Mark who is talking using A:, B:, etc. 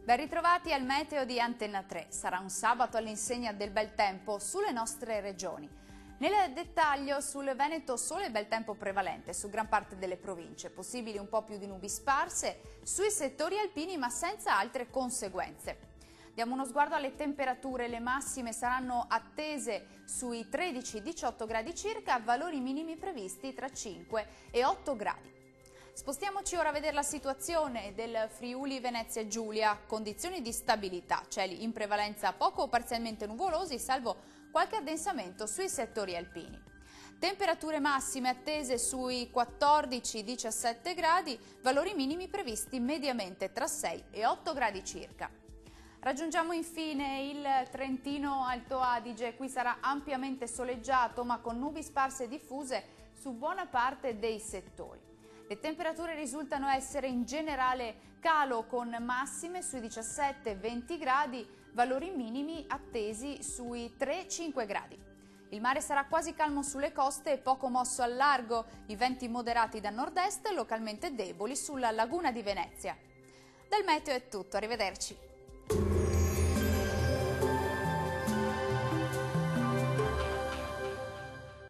A: Ben ritrovati al meteo di Antenna 3. Sarà un sabato all'insegna del bel tempo sulle nostre regioni. Nel dettaglio, sul Veneto sole e bel tempo prevalente su gran parte delle province, possibili un po' più di nubi sparse sui settori alpini ma senza altre conseguenze. Diamo uno sguardo alle temperature, le massime saranno attese sui 13-18 gradi circa, valori minimi previsti tra 5 e 8 gradi. Spostiamoci ora a vedere la situazione del Friuli Venezia Giulia, condizioni di stabilità, cieli in prevalenza poco o parzialmente nuvolosi, salvo qualche addensamento sui settori alpini. Temperature massime attese sui 14-17 gradi, valori minimi previsti mediamente tra 6 e 8 gradi circa. Raggiungiamo infine il Trentino Alto Adige, qui sarà ampiamente soleggiato ma con nubi sparse diffuse su buona parte dei settori. Le temperature risultano essere in generale calo con massime sui 17-20 gradi, valori minimi attesi sui 3-5 gradi. Il mare sarà quasi calmo sulle coste e poco mosso al largo, i venti moderati da nord-est localmente deboli sulla laguna di Venezia. Dal meteo è tutto, arrivederci.